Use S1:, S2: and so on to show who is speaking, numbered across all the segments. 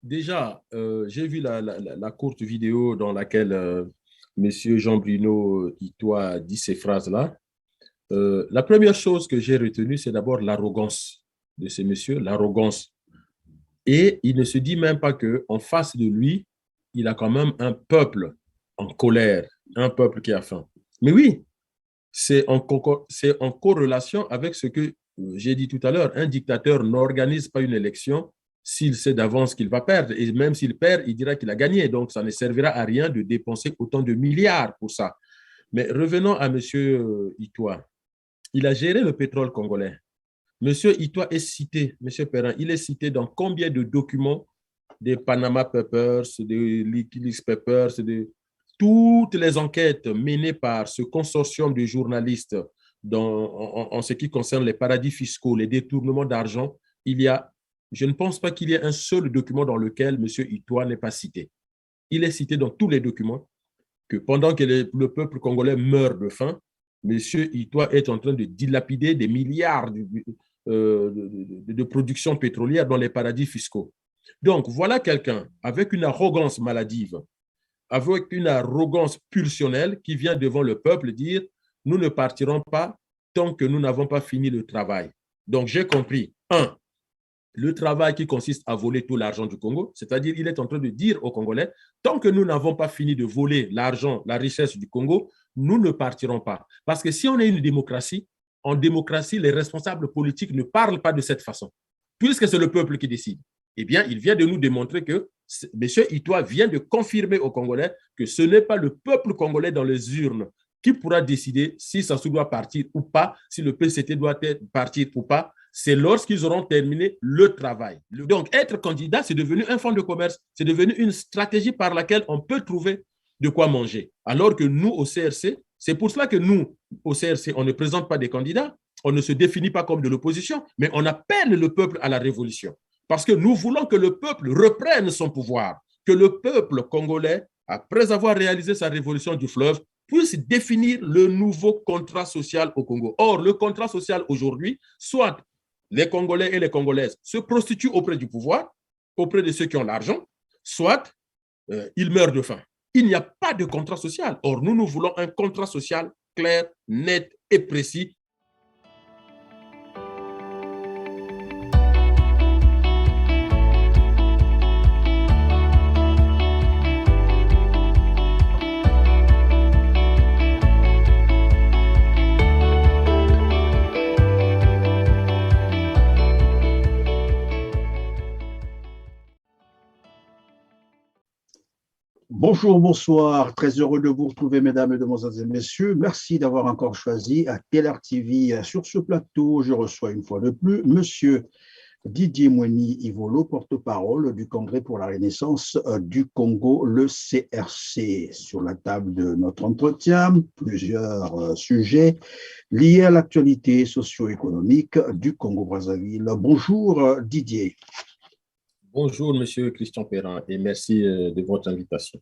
S1: déjà, j'ai vu la courte vidéo dans laquelle M. Jean-Bruno Itoie dit ces phrases-là. La première chose que j'ai retenue, c'est d'abord l'arrogance de ce monsieur, l'arrogance. Et il ne se dit même pas qu'en face de lui, il a quand même un peuple en colère, un peuple qui a faim. Mais oui, c'est en corrélation avec ce que j'ai dit tout à l'heure. Un dictateur n'organise pas une élection s'il sait d'avance qu'il va perdre. Et même s'il perd, il dira qu'il a gagné. Donc, ça ne servira à rien de dépenser autant de milliards pour ça. Mais revenons à M. Itoie. Il a géré le pétrole congolais. M. Itoie est cité, M. Perrin, il est cité dans combien de documents des Panama Papers, des Wikileaks Papers, de toutes les enquêtes menées par ce consortium de journalistes en ce qui concerne les paradis fiscaux, les détournements d'argent, je ne pense pas qu'il y ait un seul document dans lequel M. Itoie n'est pas cité. Il est cité dans tous les documents que pendant que le peuple congolais meurt de faim, M. Itoie est en train de dilapider des milliards de production pétrolière dans les paradis fiscaux. Donc, voilà quelqu'un avec une arrogance maladive, avec une arrogance pulsionnelle qui vient devant le peuple dire « Nous ne partirons pas tant que nous n'avons pas fini le travail ». Donc, j'ai compris, le travail qui consiste à voler tout l'argent du Congo, c'est-à-dire il est en train de dire aux Congolais, tant que nous n'avons pas fini de voler l'argent, la richesse du Congo, nous ne partirons pas. Parce que si on est une démocratie, en démocratie, les responsables politiques ne parlent pas de cette façon, puisque c'est le peuple qui décide. Eh bien, il vient de nous démontrer que M. Itoie vient de confirmer aux Congolais que ce n'est pas le peuple congolais dans les urnes qui pourra décider si Sassou doit partir ou pas, si le PCT doit partir ou pas. C'est lorsqu'ils auront terminé le travail. Donc, être candidat, c'est devenu un fonds de commerce, c'est devenu une stratégie par laquelle on peut trouver de quoi manger. Alors que nous, au CRC, c'est pour cela que nous, au CRC, on ne présente pas des candidats, on ne se définit pas comme de l'opposition, mais on appelle le peuple à la révolution. Parce que nous voulons que le peuple reprenne son pouvoir, que le peuple congolais, après avoir réalisé sa révolution du fleuve, puisse définir le nouveau contrat social au Congo. Or, le contrat social aujourd'hui, soit les Congolais et les Congolaises se prostituent auprès du pouvoir, auprès de ceux qui ont l'argent, soit ils meurent de faim. Il n'y a pas de contrat social. Or, nous voulons un contrat social clair, net et précis.
S2: Bonjour, bonsoir. Très heureux de vous retrouver, mesdames, mesdemoiselles et messieurs. Merci d'avoir encore choisi à KELAR TV. Sur ce plateau, je reçois une fois de plus monsieur Didier Mweni Ivolo, porte-parole du Congrès pour la Renaissance du Congo, le CRC. Sur la table de notre entretien, plusieurs sujets liés à l'actualité socio-économique du Congo-Brazzaville. Bonjour Didier.
S1: Bonjour, Monsieur Christian Perrin, et merci de votre invitation.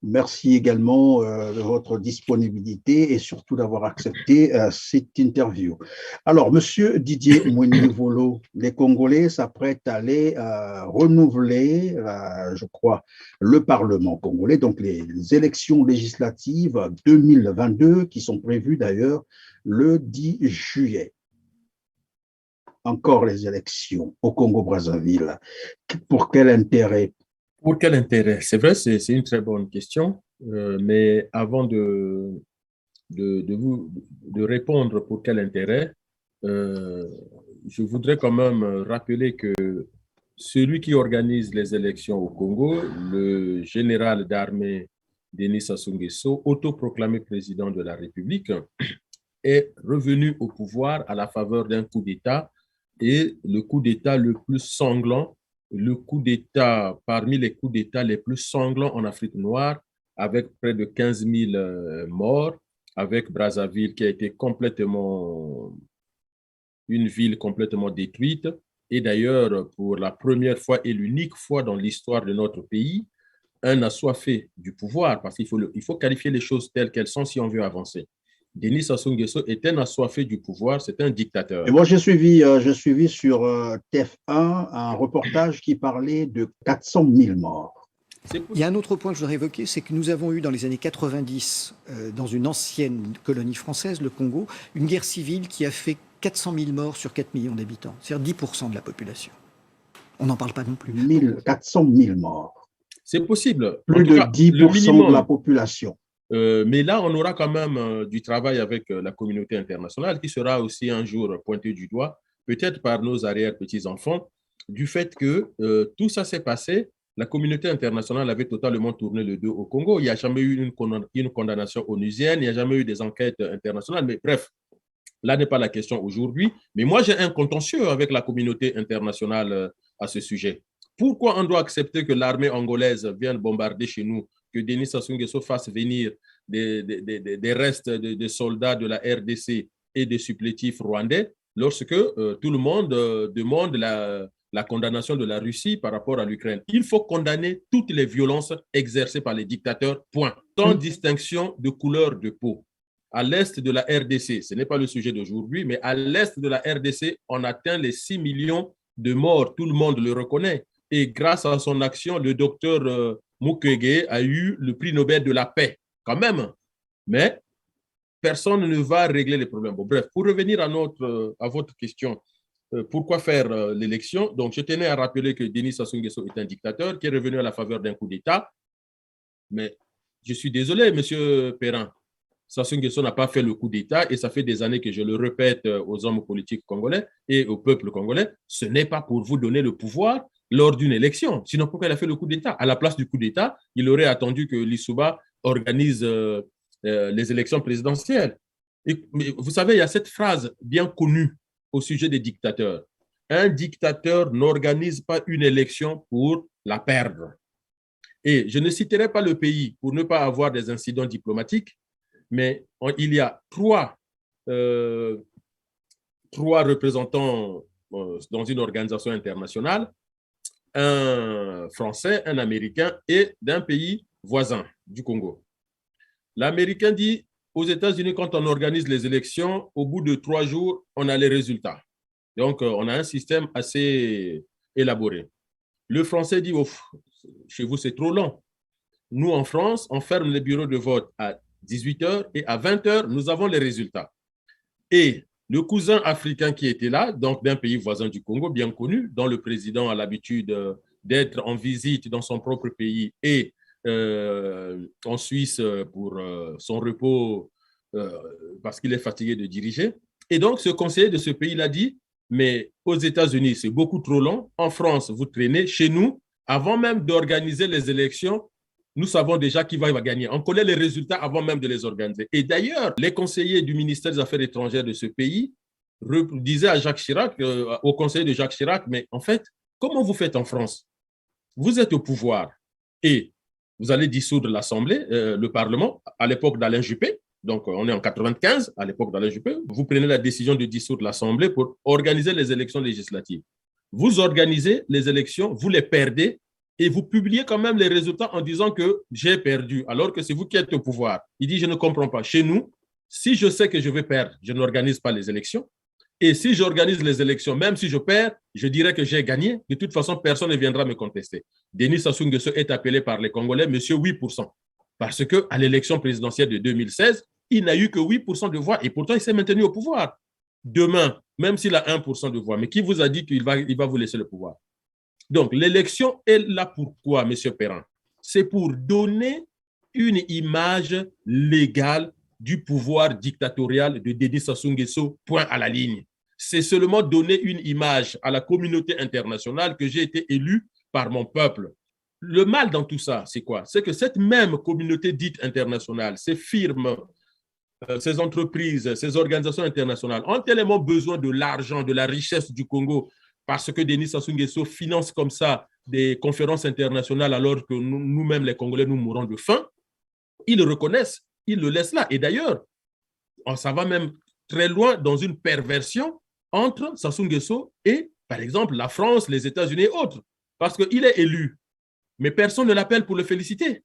S2: Merci également de votre disponibilité et surtout d'avoir accepté cette interview. Alors, Monsieur Didier Mweni-Ivolo, les Congolais s'apprêtent à aller renouveler, je crois, le Parlement congolais, donc les élections législatives 2022 qui sont prévues d'ailleurs le 10 juillet. Encore les élections au Congo-Brazzaville. Pour quel intérêt?
S1: Pour quel intérêt? C'est vrai, c'est une très bonne question, mais avant de répondre pour quel intérêt, je voudrais quand même rappeler que celui qui organise les élections au Congo, le général d'armée Denis Sassou Nguesso, autoproclamé président de la République, est revenu au pouvoir à la faveur d'un coup d'État, et le coup d'État le plus sanglant, le coup d'État parmi les coups d'État les plus sanglants en Afrique noire, avec près de 15 000 morts, avec Brazzaville qui a été une ville complètement détruite. Et d'ailleurs, pour la première fois et l'unique fois dans l'histoire de notre pays, un assoiffé du pouvoir, parce qu'il faut qualifier les choses telles qu'elles sont si on veut avancer. Denis Sassou Nguesso est un assoiffé du pouvoir, c'est un dictateur.
S2: Et moi, j'ai suivi sur TF1 un reportage qui parlait de 400 000 morts.
S3: Il y a un autre point que je voudrais évoquer, c'est que nous avons eu dans les années 90, dans une ancienne colonie française, le Congo, une guerre civile qui a fait 400 000 morts sur 4 millions d'habitants, c'est-à-dire 10% de la population. On n'en parle pas non plus.
S2: 400 000 morts.
S1: C'est possible.
S2: Plus de 10% de la population.
S1: Mais là, on aura quand même du travail avec la communauté internationale qui sera aussi un jour pointée du doigt, peut-être par nos arrière-petits-enfants, du fait que tout ça s'est passé. La communauté internationale avait totalement tourné le dos au Congo. Il n'y a jamais eu une condamnation onusienne, il n'y a jamais eu des enquêtes internationales. Mais bref, là n'est pas la question aujourd'hui. Mais moi, j'ai un contentieux avec la communauté internationale à ce sujet. Pourquoi on doit accepter que l'armée angolaise vienne bombarder chez nous, que Denis Sassou Nguesso fasse venir des restes de soldats de la RDC et des supplétifs rwandais, lorsque tout le monde demande la condamnation de la Russie par rapport à l'Ukraine? Il faut condamner toutes les violences exercées par les dictateurs, point. Sans distinction de couleur de peau. À l'est de la RDC, ce n'est pas le sujet d'aujourd'hui, mais à l'est de la RDC, on atteint les 6 millions de morts. Tout le monde le reconnaît. Et grâce à son action, le docteur Mukwege a eu le prix Nobel de la paix, quand même. Mais personne ne va régler les problèmes. Bon, bref, pour revenir à votre question, pourquoi faire l'élection? Donc, je tenais à rappeler que Denis Sassou Nguesso est un dictateur qui est revenu à la faveur d'un coup d'État. Mais je suis désolé, monsieur Perrin, Sassou Nguesso n'a pas fait le coup d'État et ça fait des années que je le répète aux hommes politiques congolais et au peuple congolais, ce n'est pas pour vous donner le pouvoir lors d'une élection. Sinon, pourquoi il a fait le coup d'État? À la place du coup d'État, il aurait attendu que l'Issouba organise les élections présidentielles. Mais vous savez, il y a cette phrase bien connue au sujet des dictateurs. Un dictateur n'organise pas une élection pour la perdre. Et je ne citerai pas le pays pour ne pas avoir des incidents diplomatiques, mais il y a trois représentants dans une organisation internationale, un Français, un Américain et d'un pays voisin du Congo. L'Américain dit aux États-Unis, quand on organise les élections, au bout de 3 jours, on a les résultats. Donc, on a un système assez élaboré. Le Français dit, oh, chez vous, c'est trop long. Nous, en France, on ferme les bureaux de vote à 18h et à 20h, nous avons les résultats. Et le cousin africain qui était là, donc d'un pays voisin du Congo, bien connu, dont le président a l'habitude d'être en visite dans son propre pays et en Suisse pour son repos parce qu'il est fatigué de diriger. Et donc, ce conseiller de ce pays l'a dit, mais aux États-Unis, c'est beaucoup trop long. En France, vous traînez. Chez nous, avant même d'organiser les élections, nous savons déjà qui va gagner. On connaît les résultats avant même de les organiser. Et d'ailleurs, les conseillers du ministère des Affaires étrangères de ce pays disaient à Jacques Chirac, au conseiller de Jacques Chirac, mais en fait, comment vous faites en France? Vous êtes au pouvoir et vous allez dissoudre l'Assemblée, le Parlement, à l'époque d'Alain Juppé. Donc, on est en 95, à l'époque d'Alain Juppé. Vous prenez la décision de dissoudre l'Assemblée pour organiser les élections législatives. Vous organisez les élections, vous les perdez et vous publiez quand même les résultats en disant que j'ai perdu, alors que c'est vous qui êtes au pouvoir. Il dit, je ne comprends pas. Chez nous, si je sais que je vais perdre, je n'organise pas les élections. Et si j'organise les élections, même si je perds, je dirais que j'ai gagné. De toute façon, personne ne viendra me contester. Denis Sassou Nguesso est appelé par les Congolais monsieur 8%. Parce qu'à l'élection présidentielle de 2016, il n'a eu que 8% de voix et pourtant il s'est maintenu au pouvoir. Demain, même s'il a 1% de voix, mais qui vous a dit qu'il va vous laisser le pouvoir? Donc, l'élection est là pourquoi, M. Perrin? C'est pour donner une image légale du pouvoir dictatorial de Denis Sassou Nguesso, point à la ligne. C'est seulement donner une image à la communauté internationale que j'ai été élu par mon peuple. Le mal dans tout ça, c'est quoi? C'est que cette même communauté dite internationale, ces firmes, ces entreprises, ces organisations internationales ont tellement besoin de l'argent, de la richesse du Congo, parce que Denis Sassou Nguesso finance comme ça des conférences internationales alors que nous-mêmes, les Congolais, nous mourons de faim. Ils le reconnaissent, ils le laissent là. Et d'ailleurs, ça va même très loin dans une perversion entre Sassou Nguesso et, par exemple, la France, les États-Unis et autres. Parce qu'il est élu, mais personne ne l'appelle pour le féliciter.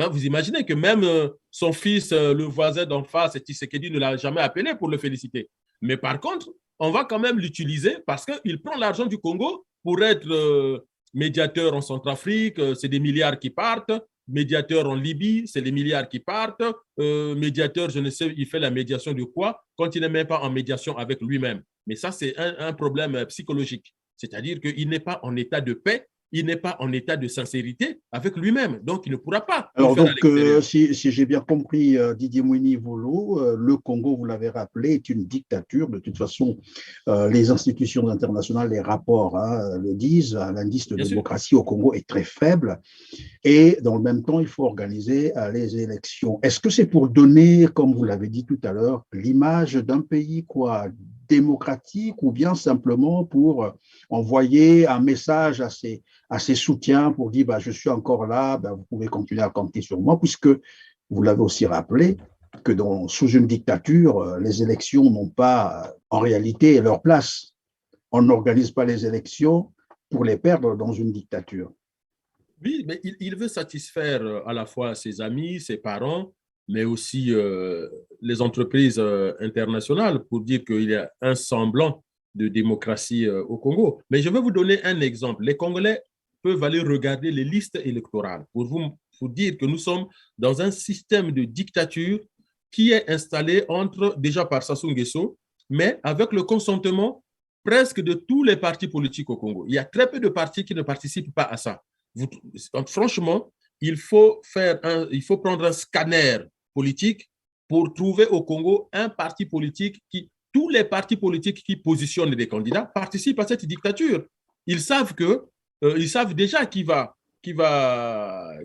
S1: Vous imaginez que même son fils, le voisin d'en face, Tshisekedi, ne l'a jamais appelé pour le féliciter. Mais par contre, on va quand même l'utiliser parce qu'il prend l'argent du Congo pour être médiateur en Centrafrique, c'est des milliards qui partent, médiateur en Libye, c'est des milliards qui partent, médiateur, je ne sais, il fait la médiation de quoi quand il n'est même pas en médiation avec lui-même. Mais ça, c'est un problème psychologique. C'est-à-dire qu'il n'est pas en état de paix, il n'est pas en état de sincérité avec lui-même. Donc, il ne pourra pas
S2: Alors,
S1: le faire
S2: donc, si j'ai bien compris, Didier Mwini-Volo, le Congo, vous l'avez rappelé, est une dictature. De toute façon, les institutions internationales, les rapports le disent, l'indice de démocratie au Congo est très faible. Et dans le même temps, il faut organiser les élections. Est-ce que c'est pour donner, comme vous l'avez dit tout à l'heure, l'image d'un pays démocratique ou bien simplement pour envoyer un message à ses soutiens pour dire je suis encore là, vous pouvez continuer à compter sur moi, puisque vous l'avez aussi rappelé que sous une dictature, les élections n'ont pas en réalité leur place. On n'organise pas les élections pour les perdre dans une dictature.
S1: Oui, mais il veut satisfaire à la fois ses amis, ses parents, mais aussi les entreprises internationales pour dire qu'il y a un semblant de démocratie au Congo. Mais je vais vous donner un exemple. Les Congolais peuvent aller regarder les listes électorales pour dire que nous sommes dans un système de dictature qui est installé déjà par Sassou Nguesso, mais avec le consentement presque de tous les partis politiques au Congo. Il y a très peu de partis qui ne participent pas à ça. Franchement, il faut prendre un scanner politique pour trouver au Congo un parti politique tous les partis politiques qui positionnent des candidats participent à cette dictature. Ils savent déjà qui va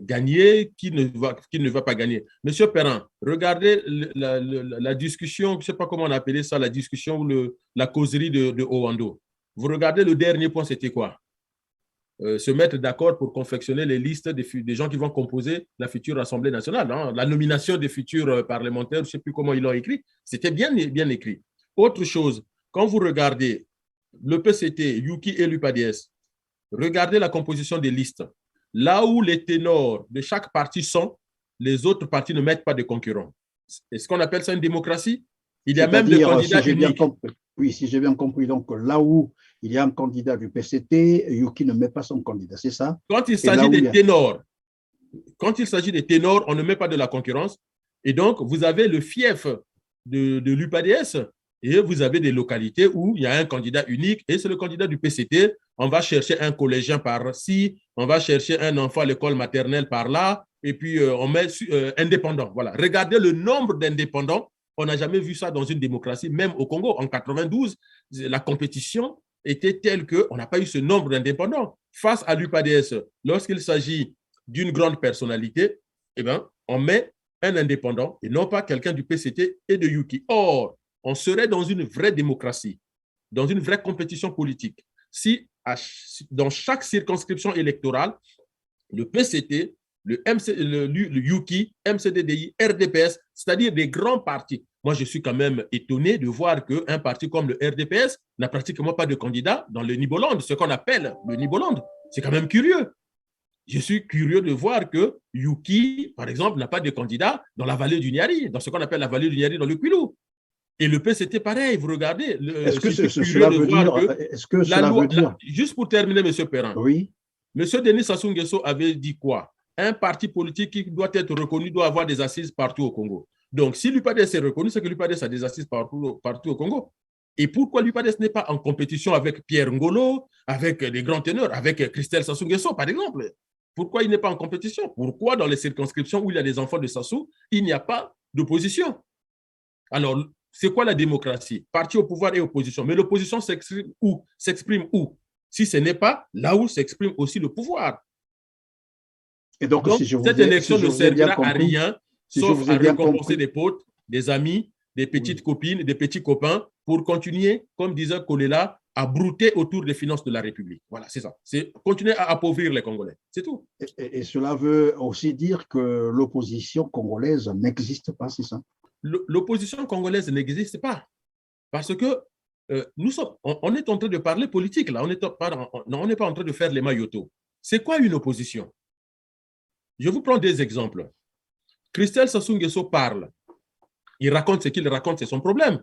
S1: gagner, qui ne va pas gagner. Monsieur Perrin, regardez la discussion, je ne sais pas comment on appelait ça, la discussion ou la causerie de Owando. Vous regardez le dernier point, c'était quoi? Se mettre d'accord pour confectionner les listes des gens qui vont composer la future Assemblée nationale. La nomination des futurs parlementaires, je ne sais plus comment ils l'ont écrit, c'était bien écrit. Autre chose, quand vous regardez le PCT, Yuki et l'UPADS, regardez la composition des listes. Là où les ténors de chaque parti sont, les autres partis ne mettent pas de concurrents. Est-ce qu'on appelle ça une démocratie? Il y a même des candidats uniques.
S2: Oui, si j'ai bien compris, donc là où il y a un candidat du PCT, Yuki ne met pas son candidat, c'est ça?
S1: Quand il s'agit des ténors, on ne met pas de la concurrence. Et donc, vous avez le fief de l'UPADS et vous avez des localités où il y a un candidat unique et c'est le candidat du PCT. On va chercher un collégien par-ci, on va chercher un enfant à l'école maternelle par-là et puis on met indépendant. Voilà. Regardez le nombre d'indépendants. On n'a jamais vu ça dans une démocratie, même au Congo. En 92, la compétition était telle qu'on n'a pas eu ce nombre d'indépendants. Face à l'UPADS, lorsqu'il s'agit d'une grande personnalité, on met un indépendant et non pas quelqu'un du PCT et de Yuki. Or, on serait dans une vraie démocratie, dans une vraie compétition politique. Si dans chaque circonscription électorale, le PCT, le Yuki, MCDDI, RDPS, c'est-à-dire des grands partis. Moi, je suis quand même étonné de voir qu'un parti comme le RDPS n'a pratiquement pas de candidat dans le Niboland, ce qu'on appelle le Niboland. C'est quand même curieux. Je suis curieux de voir que Yuki, par exemple, n'a pas de candidat dans la vallée du Niari, dans ce qu'on appelle la vallée du Niari dans le Kwilu. Et le PCT, pareil, vous regardez.
S2: Est-ce que cela veut dire
S1: juste pour terminer, M. Perrin,
S2: oui.
S1: M. Denis Sassou Nguesso avait dit quoi? Un parti politique qui doit être reconnu doit avoir des assises partout au Congo. Donc, si l'UPADS est reconnu, c'est que l'UPADS a des assises partout au Congo. Et pourquoi l'UPADS n'est pas en compétition avec Pierre Ngolo, avec des grands teneurs, avec Christelle Sassou Nguesso, par exemple? Pourquoi il n'est pas en compétition? Pourquoi dans les circonscriptions où il y a des enfants de Sassou, il n'y a pas d'opposition? Alors, c'est quoi la démocratie? Parti au pouvoir et opposition. Mais l'opposition s'exprime où? Si ce n'est pas là où s'exprime aussi le pouvoir.
S2: Et donc
S1: cette élection ne servira à rien, sauf à récompenser des potes, des amis, des petites copines, des petits copains, pour continuer, comme disait Kolela, à brouter autour des finances de la République. Voilà, c'est ça. C'est continuer à appauvrir les Congolais. C'est tout.
S2: Et cela veut aussi dire que l'opposition congolaise n'existe pas, c'est ça?
S1: L'opposition congolaise n'existe pas. Parce que on est en train de parler politique, là. On n'est pas en train de faire les maillotos. C'est quoi une opposition? Je vous prends des exemples. Christelle Sassou Nguesso parle. Il raconte ce qu'il raconte, c'est son problème.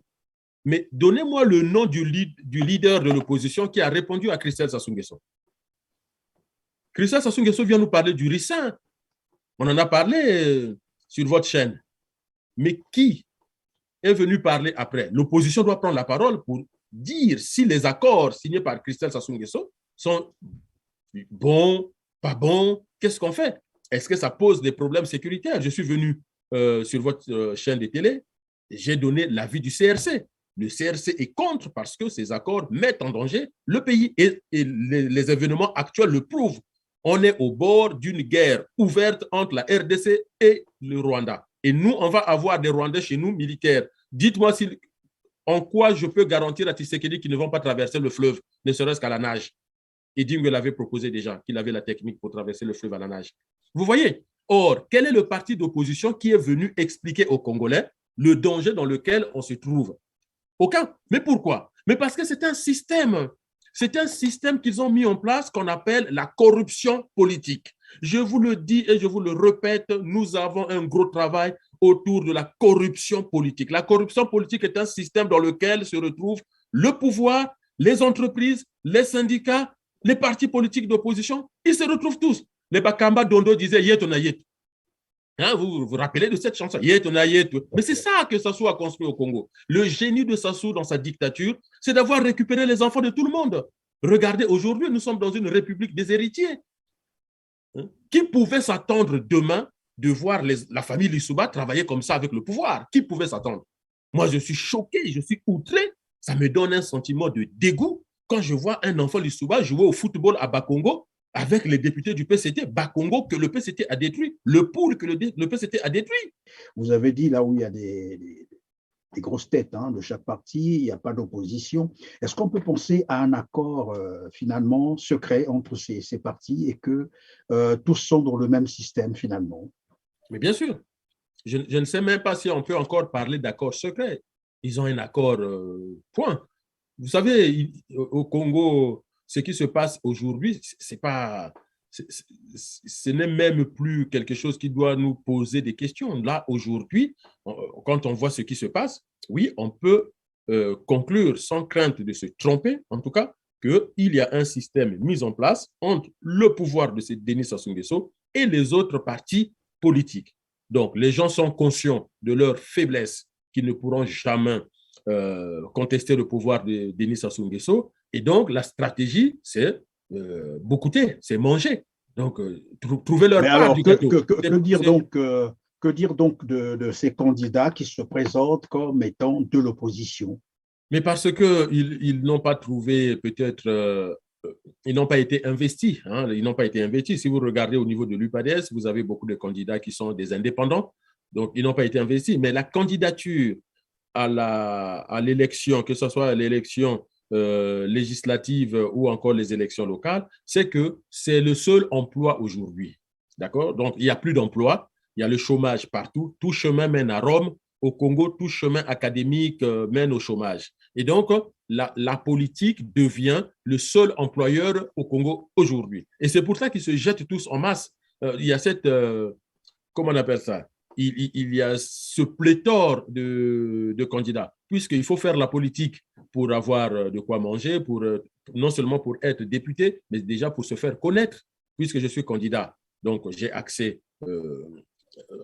S1: Mais donnez-moi le nom du leader de l'opposition qui a répondu à Christelle Sassou Nguesso. Christelle Sassou Nguesso vient nous parler du ricin. On en a parlé sur votre chaîne. Mais qui est venu parler après? L'opposition doit prendre la parole pour dire si les accords signés par Christelle Sassou Nguesso sont bons, pas bons, qu'est-ce qu'on fait? Est-ce que ça pose des problèmes sécuritaires? Je suis venu sur votre chaîne de télé, j'ai donné l'avis du CRC. Le CRC est contre parce que ces accords mettent en danger le pays et les événements actuels le prouvent. On est au bord d'une guerre ouverte entre la RDC et le Rwanda. Et nous, on va avoir des Rwandais chez nous, militaires. Dites-moi en quoi je peux garantir à Tshisekedi qu'ils ne vont pas traverser le fleuve, ne serait-ce qu'à la nage. Et Ding l'avait proposé déjà, qu'il avait la technique pour traverser le fleuve à la nage. Vous voyez? Or, quel est le parti d'opposition qui est venu expliquer aux Congolais le danger dans lequel on se trouve? Aucun. Mais pourquoi? Mais parce que c'est un système. C'est un système qu'ils ont mis en place qu'on appelle la corruption politique. Je vous le dis et je vous le répète, nous avons un gros travail autour de la corruption politique. La corruption politique est un système dans lequel se retrouvent le pouvoir, les entreprises, les syndicats, les partis politiques d'opposition. Ils se retrouvent tous. Les Bakamba Dondo disaient « Yetona yet ». Hein, vous vous rappelez de cette chanson? Yetona yet. Mais c'est ça que Sassou a construit au Congo. Le génie de Sassou dans sa dictature, c'est d'avoir récupéré les enfants de tout le monde. Regardez, aujourd'hui, nous sommes dans une république des héritiers. Qui pouvait s'attendre demain de voir la famille Lissouba travailler comme ça avec le pouvoir? Qui pouvait s'attendre? Moi, je suis choqué, je suis outré. Ça me donne un sentiment de dégoût quand je vois un enfant Lissouba jouer au football à Bakongo avec les députés du PCT, Bakongo que le PCT a détruit, le pool que le PCT a détruit.
S2: Vous avez dit là où il y a des grosses têtes de chaque parti, il n'y a pas d'opposition. Est-ce qu'on peut penser à un accord finalement secret entre ces partis et que tous sont dans le même système finalement?
S1: Mais bien sûr. Je ne sais même pas si on peut encore parler d'accord secret. Ils ont un accord, point. Vous savez, au Congo, ce qui se passe aujourd'hui, ce n'est même plus quelque chose qui doit nous poser des questions. Là, aujourd'hui, quand on voit ce qui se passe, oui, on peut conclure sans crainte de se tromper, en tout cas, qu'il y a un système mis en place entre le pouvoir de Denis Sassou Nguesso et les autres partis politiques. Donc, les gens sont conscients de leur faiblesse, qu'ils ne pourront jamais contester le pouvoir de Denis Sassou Nguesso. Et donc, la stratégie, c'est boucouter, c'est manger. Donc, trouver leur part du gâteau.
S2: Que dire donc de ces candidats qui se présentent comme étant de l'opposition?
S1: Mais parce qu'ils n'ont pas trouvé peut-être... ils n'ont pas été investis. Ils n'ont pas été investis. Si vous regardez au niveau de l'UPADS, vous avez beaucoup de candidats qui sont des indépendants. Donc, ils n'ont pas été investis. Mais la candidature à l'élection, que ce soit l'élection législative ou encore les élections locales, c'est que c'est le seul emploi aujourd'hui. D'accord? Donc, il n'y a plus d'emploi. Il y a le chômage partout. Tout chemin mène à Rome. Au Congo, tout chemin académique mène au chômage. Et donc, la politique devient le seul employeur au Congo aujourd'hui. Et c'est pour ça qu'ils se jettent tous en masse. Il y a cette... comment on appelle ça? Il y a ce pléthore de candidats, puisqu'il faut faire la politique pour avoir de quoi manger, non seulement pour être député, mais déjà pour se faire connaître, puisque je suis candidat. Donc, j'ai accès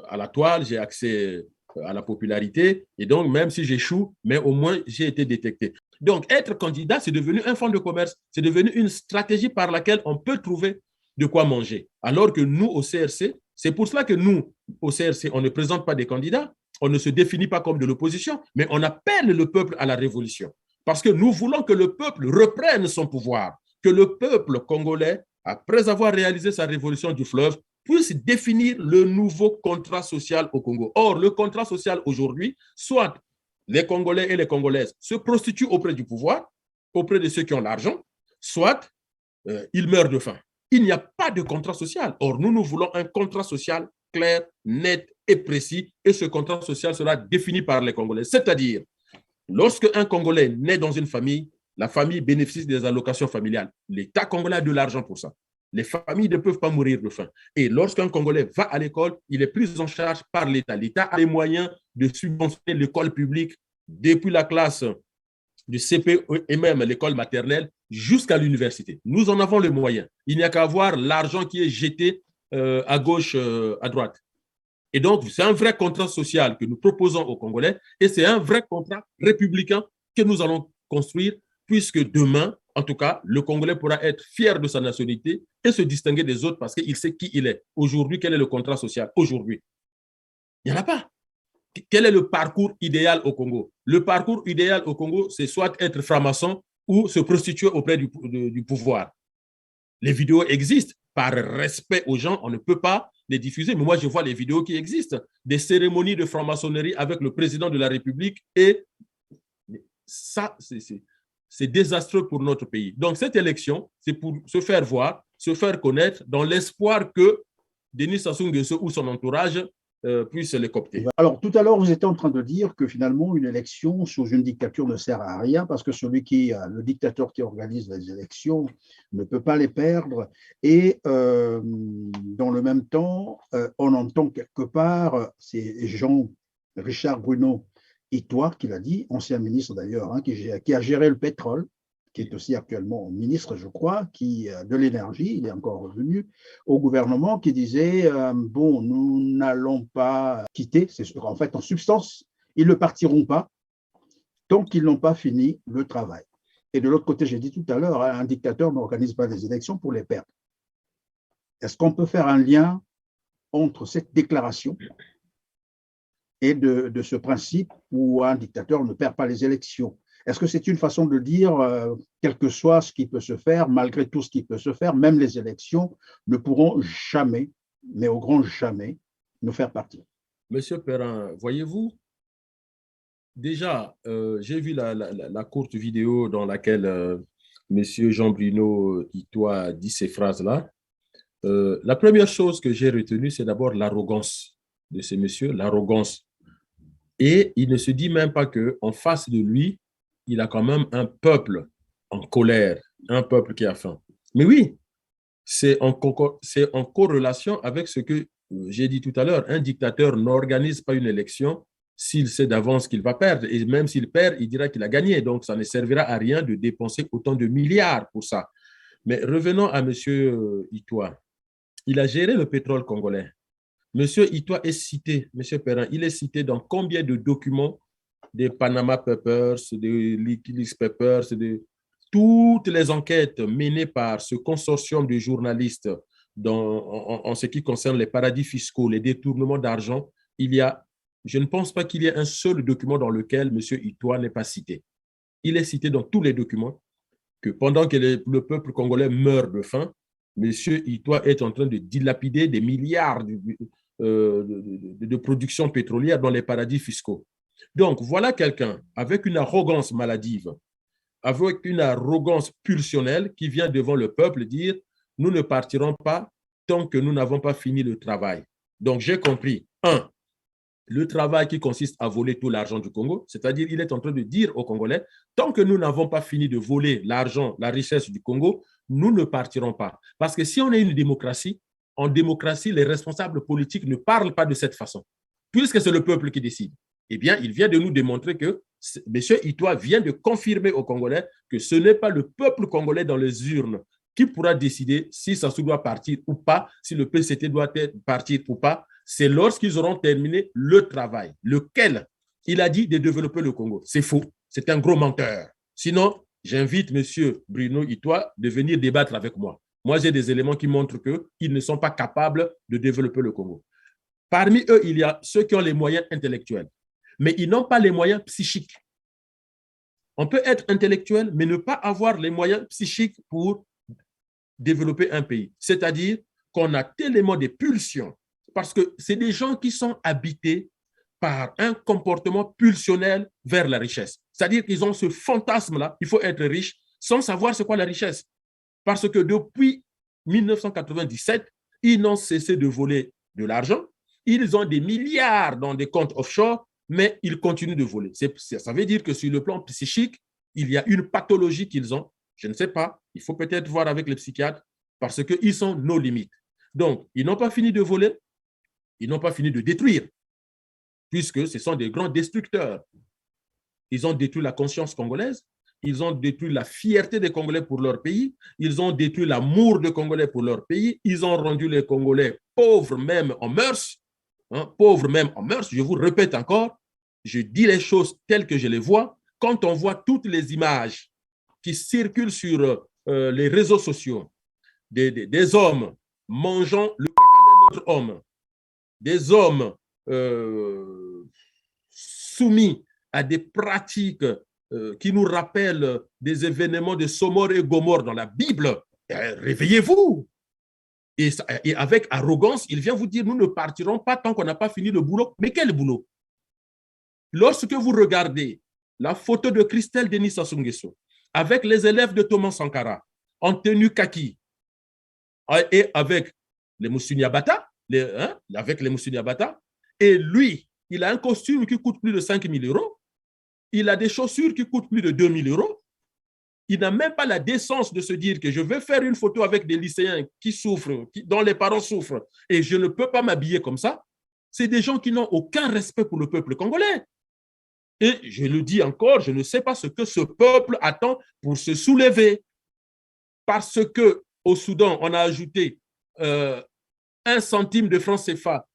S1: à la toile, j'ai accès à la popularité, et donc, même si j'échoue, mais au moins, j'ai été détecté. Donc, être candidat, c'est devenu un fonds de commerce, c'est devenu une stratégie par laquelle on peut trouver de quoi manger. Alors que nous, au CRC, c'est pour cela que nous, au CRC, on ne présente pas des candidats, on ne se définit pas comme de l'opposition, mais on appelle le peuple à la révolution. Parce que nous voulons que le peuple reprenne son pouvoir, que le peuple congolais, après avoir réalisé sa révolution du fleuve, puisse définir le nouveau contrat social au Congo. Or, le contrat social aujourd'hui, soit les Congolais et les Congolaises se prostituent auprès du pouvoir, auprès de ceux qui ont l'argent, soit ils meurent de faim. Il n'y a pas de contrat social. Or, nous voulons un contrat social clair, net et précis, et ce contrat social sera défini par les Congolais. C'est-à-dire, lorsque un Congolais naît dans une famille, la famille bénéficie des allocations familiales. L'État congolais a de l'argent pour ça. Les familles ne peuvent pas mourir de faim. Et lorsqu'un Congolais va à l'école, il est pris en charge par l'État. L'État a les moyens de subventionner l'école publique depuis la classe du CP et même l'école maternelle jusqu'à l'université. Nous en avons les moyens. Il n'y a qu'à voir l'argent qui est jeté à gauche, à droite. Et donc, c'est un vrai contrat social que nous proposons aux Congolais et c'est un vrai contrat républicain que nous allons construire puisque demain, en tout cas, le Congolais pourra être fier de sa nationalité et se distinguer des autres parce qu'il sait qui il est. Aujourd'hui, quel est le contrat social? Aujourd'hui, il n'y en a pas. Quel est le parcours idéal au Congo? Le parcours idéal au Congo, c'est soit être franc-maçon ou se prostituer auprès du pouvoir. Les vidéos existent. Par respect aux gens, on ne peut pas les diffuser. Mais moi, je vois les vidéos qui existent, des cérémonies de franc-maçonnerie avec le président de la République. Et ça, c'est désastreux pour notre pays. Donc, cette élection, c'est pour se faire voir, se faire connaître, dans l'espoir que Denis Sassou Nguesso ou son entourage puissent les coopter.
S2: Alors, tout à l'heure, vous étiez en train de dire que finalement, une élection sous une dictature ne sert à rien parce que le dictateur qui organise les élections ne peut pas les perdre. Et dans le même temps, on entend quelque part, c'est Jean-Richard Bruno Itoie qui l'a dit, ancien ministre d'ailleurs, hein, qui a géré le pétrole, qui est aussi actuellement ministre, je crois, de l'énergie, il est encore revenu au gouvernement, qui disait bon, nous n'allons pas quitter, en fait, en substance, ils ne partiront pas tant qu'ils n'ont pas fini le travail. Et de l'autre côté, j'ai dit tout à l'heure, un dictateur n'organise pas des élections pour les perdre. Est-ce qu'on peut faire un lien entre cette déclaration et de ce principe où un dictateur ne perd pas les élections? Est-ce que c'est une façon de dire, quel que soit ce qui peut se faire, malgré tout ce qui peut se faire, même les élections ne pourront jamais, mais au grand jamais, nous faire partir?
S1: Monsieur Perrin, voyez-vous, déjà, j'ai vu la courte vidéo dans laquelle Monsieur Jean-Bruno Itoie dit ces phrases-là. La première chose que j'ai retenue, c'est d'abord l'arrogance de ces messieurs, l'arrogance. Et il ne se dit même pas qu'en face de lui, il a quand même un peuple en colère, un peuple qui a faim. Mais oui, c'est en corrélation avec ce que j'ai dit tout à l'heure. Un dictateur n'organise pas une élection s'il sait d'avance qu'il va perdre. Et même s'il perd, il dira qu'il a gagné. Donc, ça ne servira à rien de dépenser autant de milliards pour ça. Mais revenons à M. Itoie. Il a géré le pétrole congolais. M. Itoie est cité, M. Perrin, il est cité dans combien de documents des Panama Papers, des Wikileaks Papers, de toutes les enquêtes menées par ce consortium de journalistes en ce qui concerne les paradis fiscaux, les détournements d'argent, je ne pense pas qu'il y ait un seul document dans lequel M. Itoie n'est pas cité. Il est cité dans tous les documents que pendant que le peuple congolais meurt de faim, M. Itoie est en train de dilapider des milliards de production pétrolière dans les paradis fiscaux. Donc, voilà quelqu'un avec une arrogance maladive, avec une arrogance pulsionnelle qui vient devant le peuple dire « Nous ne partirons pas tant que nous n'avons pas fini le travail ». Donc, j'ai compris, le travail qui consiste à voler tout l'argent du Congo, c'est-à-dire il est en train de dire aux Congolais « Tant que nous n'avons pas fini de voler l'argent, la richesse du Congo, nous ne partirons pas. » Parce que si on est une démocratie, en démocratie, les responsables politiques ne parlent pas de cette façon, puisque c'est le peuple qui décide. Eh bien, il vient de nous démontrer que M. Itoie vient de confirmer aux Congolais que ce n'est pas le peuple congolais dans les urnes qui pourra décider si Sassou doit partir ou pas, si le PCT doit partir ou pas. C'est lorsqu'ils auront terminé le travail, lequel il a dit de développer le Congo. C'est faux, c'est un gros menteur. Sinon, j'invite M. Bruno Itoie de venir débattre avec moi. Moi, j'ai des éléments qui montrent qu'ils ne sont pas capables de développer le Congo. Parmi eux, il y a ceux qui ont les moyens intellectuels, mais ils n'ont pas les moyens psychiques. On peut être intellectuel, mais ne pas avoir les moyens psychiques pour développer un pays. C'est-à-dire qu'on a tellement de pulsions, parce que c'est des gens qui sont habités par un comportement pulsionnel vers la richesse. C'est-à-dire qu'ils ont ce fantasme-là, il faut être riche, sans savoir c'est quoi la richesse. Parce que depuis 1997, ils n'ont cessé de voler de l'argent. Ils ont des milliards dans des comptes offshore, mais ils continuent de voler. Ça veut dire que sur le plan psychique, il y a une pathologie qu'ils ont. Je ne sais pas, il faut peut-être voir avec les psychiatres. parce qu'ils sont nos limites. Donc, ils n'ont pas fini de voler, ils n'ont pas fini de détruire, puisque ce sont des grands destructeurs. Ils ont détruit la conscience congolaise, ils ont détruit la fierté des Congolais pour leur pays, ils ont détruit l'amour des Congolais pour leur pays, ils ont rendu les Congolais pauvres même en mœurs, pauvres même en mœurs. Je vous répète encore, je dis les choses telles que je les vois. Quand on voit toutes les images qui circulent sur les réseaux sociaux, des hommes mangeant le caca d'un autre homme, des hommes soumis à des pratiques qui nous rappellent des événements de Somor et Gomorre dans la Bible, réveillez-vous. Et avec arrogance, il vient vous dire, nous ne partirons pas tant qu'on n'a pas fini le boulot. Mais quel boulot? Lorsque vous regardez la photo de Christelle Denis Sassou Nguesso avec les élèves de Thomas Sankara en tenue kaki et avec les Moussou-Niabata, et lui, il a un costume qui coûte plus de 5 000 euros, il a des chaussures qui coûtent plus de 2 000 euros, il n'a même pas la décence de se dire que je vais faire une photo avec des lycéens qui souffrent, dont les parents souffrent, et je ne peux pas m'habiller comme ça. C'est des gens qui n'ont aucun respect pour le peuple congolais. Et je le dis encore, je ne sais pas ce que ce peuple attend pour se soulever. Parce qu'au Soudan, on a ajouté 1 centime de franc CFA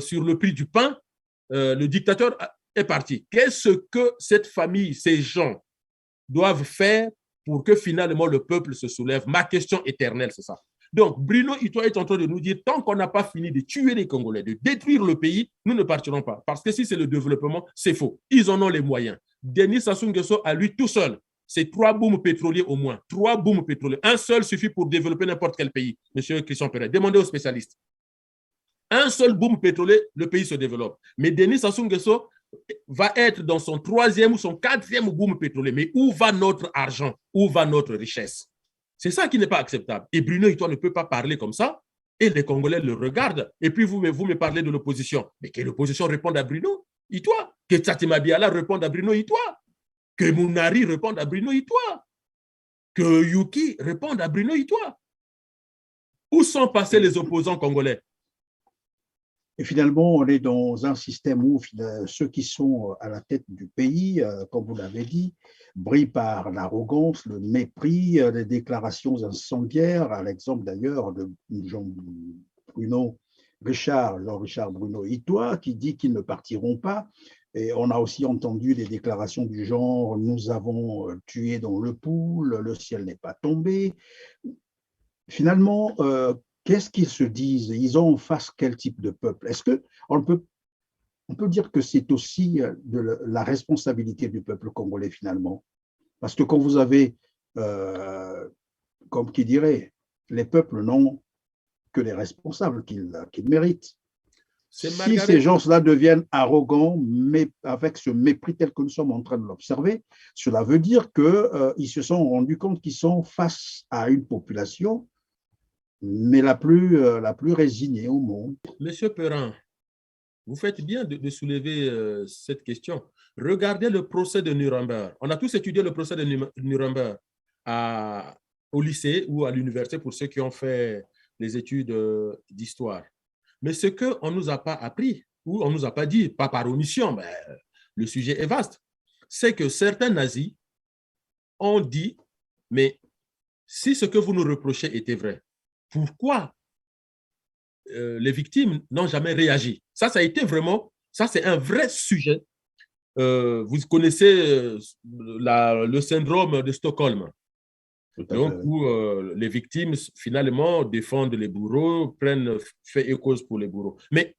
S1: sur le prix du pain, le dictateur est parti. Qu'est-ce que cette famille, ces gens, doivent faire pour que finalement le peuple se soulève? Ma question éternelle, c'est ça. Donc, Bruno Itoa est en train de nous dire, tant qu'on n'a pas fini de tuer les Congolais, de détruire le pays, nous ne partirons pas. Parce que si c'est le développement, c'est faux. Ils en ont les moyens. Denis Sassou Nguesso, à lui tout seul, c'est 3 booms pétroliers au moins. 3 booms pétroliers. Un seul suffit pour développer n'importe quel pays. Monsieur Christian Perret, demandez aux spécialistes. Un seul boom pétrolier, le pays se développe. Mais Denis Sassou Nguesso va être dans son 3e ou son 4e boom pétrolier. Mais où va notre argent? Où va notre richesse? C'est ça qui n'est pas acceptable. Et Bruno Itoa ne peut pas parler comme ça. Et les Congolais le regardent. Et puis vous me parlez de l'opposition. Mais que l'opposition réponde à Bruno Itoa. Que Tchati Mabiala réponde à Bruno Itoa. Que Mounari réponde à Bruno Itoa. Que Yuki réponde à Bruno Itoa. Où sont passés les opposants congolais?
S2: Et finalement, on est dans un système où ceux qui sont à la tête du pays, comme vous l'avez dit, brillent par l'arrogance, le mépris, les déclarations incendiaires, à l'exemple d'ailleurs de Jean-Richard Bruno Itoa, qui dit qu'ils ne partiront pas. Et on a aussi entendu des déclarations du genre « nous avons tué dans le pool, le ciel n'est pas tombé ». Finalement, qu'est-ce qu'ils se disent? Ils ont en face quel type de peuple? Est-ce qu'on peut dire que c'est aussi de la responsabilité du peuple congolais finalement? Parce que quand vous avez, comme qui dirait, les peuples n'ont que les responsables qu'ils méritent. Si ces gens-là deviennent arrogants, mais avec ce mépris tel que nous sommes en train de l'observer, cela veut dire qu'ils se sont rendus compte qu'ils sont face à une population mais la plus résignée au monde.
S1: Monsieur Perrin, vous faites bien de soulever cette question. Regardez le procès de Nuremberg. On a tous étudié le procès de Nuremberg au lycée ou à l'université pour ceux qui ont fait les études d'histoire. Mais ce qu'on ne nous a pas appris, ou on ne nous a pas dit, pas par omission, mais le sujet est vaste, c'est que certains nazis ont dit, mais si ce que vous nous reprochez était vrai, pourquoi les victimes n'ont jamais réagi? Ça a été vraiment, ça c'est un vrai sujet. Vous connaissez le syndrome de Stockholm, donc où les victimes finalement défendent les bourreaux, prennent fait et cause pour les bourreaux. Mais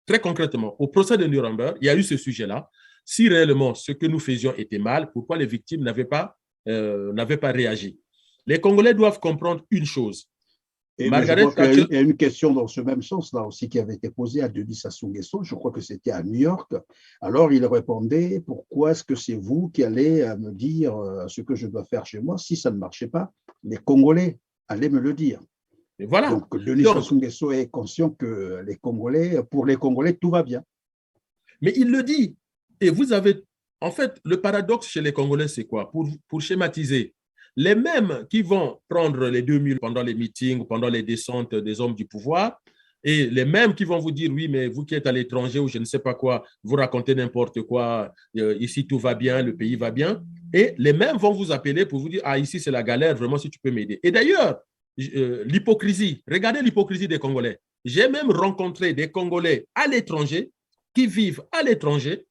S1: très concrètement, au procès de Nuremberg, il y a eu ce sujet-là. Si réellement ce que nous faisions était mal, pourquoi les victimes n'avaient pas réagi? Les Congolais doivent comprendre une chose.
S2: Et Margaret Thatcher, il y a une question dans ce même sens là aussi qui avait été posée à Denis Sassou Nguesso, je crois que c'était à New York. Alors il répondait, pourquoi est-ce que c'est vous qui allez me dire ce que je dois faire chez moi? Si ça ne marchait pas, les Congolais allaient me le dire.
S1: Et voilà.
S2: Donc Denis Sassou Nguesso est conscient que pour les Congolais, tout va bien.
S1: Mais il le dit. Et vous avez, en fait, le paradoxe chez les Congolais, c'est quoi? Pour schématiser, Les mêmes qui vont prendre les 2000 pendant les meetings, pendant les descentes des hommes du pouvoir, et les mêmes qui vont vous dire, oui, mais vous qui êtes à l'étranger ou je ne sais pas quoi, vous racontez n'importe quoi, ici tout va bien, le pays va bien. Et les mêmes vont vous appeler pour vous dire, ah, ici c'est la galère, vraiment, si tu peux m'aider. Et d'ailleurs, l'hypocrisie, regardez l'hypocrisie des Congolais. J'ai même rencontré des Congolais à l'étranger qui vivent à l'étranger.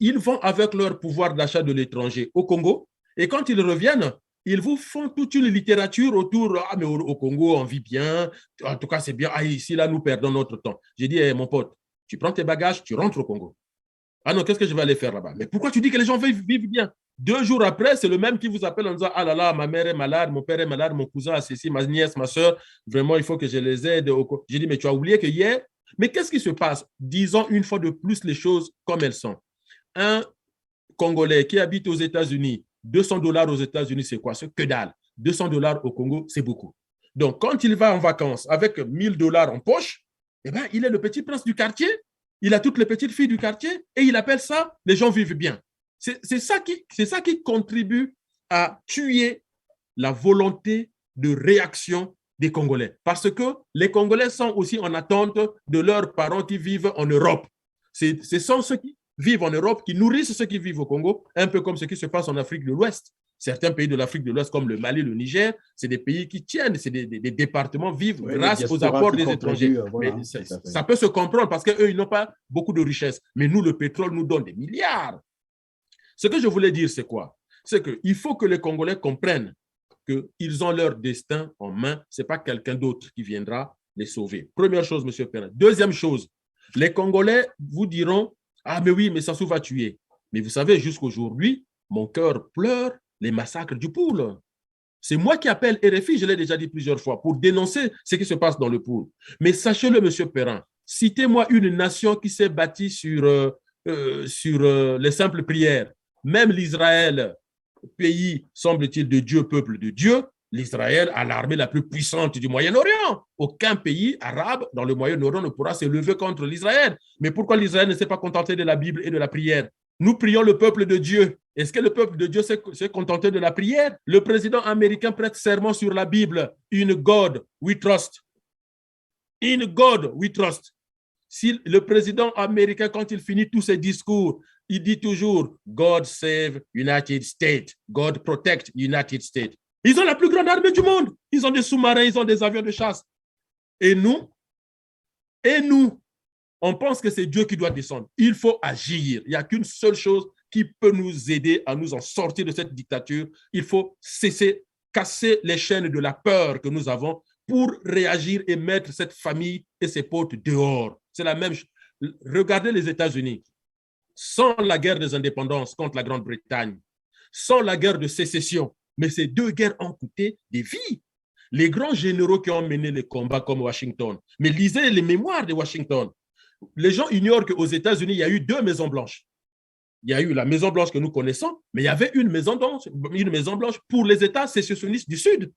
S1: Ils vont avec leur pouvoir d'achat de l'étranger au Congo. Et quand ils reviennent, ils vous font toute une littérature autour. Ah, mais au Congo, on vit bien. En tout cas, c'est bien. Ah, ici, là, nous perdons notre temps. J'ai dit, hey, mon pote, tu prends tes bagages, tu rentres au Congo. Ah non, qu'est-ce que je vais aller faire là-bas? Mais pourquoi tu dis que les gens vivent bien? 2 jours après, c'est le même qui vous appelle en disant, ah là là, ma mère est malade, mon père est malade, mon cousin a ceci, ma nièce, ma soeur, vraiment, il faut que je les aide. J'ai dit, mais tu as oublié que hier, mais qu'est-ce qui se passe? Disons une fois de plus les choses comme elles sont. Un Congolais qui habite aux États-Unis, $200 aux États-Unis, c'est quoi? C'est que dalle. $200 au Congo, c'est beaucoup. Donc, quand il va en vacances avec $1000 en poche, eh ben, il est le petit prince du quartier, il a toutes les petites filles du quartier et il appelle ça « les gens vivent bien ». C'est ça qui contribue à tuer la volonté de réaction des Congolais. Parce que les Congolais sont aussi en attente de leurs parents qui vivent en Europe. Ce sont ceux qui vivent en Europe qui nourrissent ceux qui vivent au Congo, un peu comme ce qui se passe en Afrique de l'Ouest. Certains pays de l'Afrique de l'Ouest, comme le Mali, le Niger, c'est des pays qui tiennent, c'est des départements vivent grâce aux apports des étrangers. Voilà, mais ça peut se comprendre parce qu'eux, ils n'ont pas beaucoup de richesses. Mais nous, le pétrole nous donne des milliards. Ce que je voulais dire, c'est quoi? C'est qu'il faut que les Congolais comprennent qu'ils ont leur destin en main. Ce n'est pas quelqu'un d'autre qui viendra les sauver. Première chose, M. Perrin. Deuxième chose, les Congolais vous diront, ah mais oui, mais Sassou va tuer. Mais vous savez, jusqu'aujourd'hui, mon cœur pleure les massacres du Poul. C'est moi qui appelle RFI, je l'ai déjà dit plusieurs fois, pour dénoncer ce qui se passe dans le Poul. Mais sachez-le, M. Perrin, citez-moi une nation qui s'est bâtie sur les simples prières. Même l'Israël, pays, semble-t-il, de Dieu, peuple de Dieu, l'Israël a l'armée la plus puissante du Moyen-Orient. Aucun pays arabe dans le Moyen-Orient ne pourra se lever contre l'Israël. Mais pourquoi l'Israël ne s'est pas contenté de la Bible et de la prière? Nous prions le peuple de Dieu. Est-ce que le peuple de Dieu s'est contenté de la prière? Le président américain prête serment sur la Bible. In God we trust. In God we trust. Si le président américain, quand il finit tous ses discours, il dit toujours God save United States, God protect United States. Ils ont la plus grande armée du monde. Ils ont des sous-marins, ils ont des avions de chasse. Et nous, on pense que c'est Dieu qui doit descendre. Il faut agir. Il n'y a qu'une seule chose qui peut nous aider à nous en sortir de cette dictature. Il faut cesser, casser les chaînes de la peur que nous avons pour réagir et mettre cette famille et ses potes dehors. C'est la même chose. Regardez les États-Unis. Sans la guerre des indépendances contre la Grande-Bretagne, sans la guerre de sécession, mais ces deux guerres ont coûté des vies. Les grands généraux qui ont mené les combats comme Washington, mais lisez les mémoires de Washington. Les gens ignorent qu'aux États-Unis, il y a eu 2 Maisons-Blanches. Il y a eu la Maison-Blanche que nous connaissons, mais il y avait une Maison-Blanche pour les États sécessionnistes du Sud.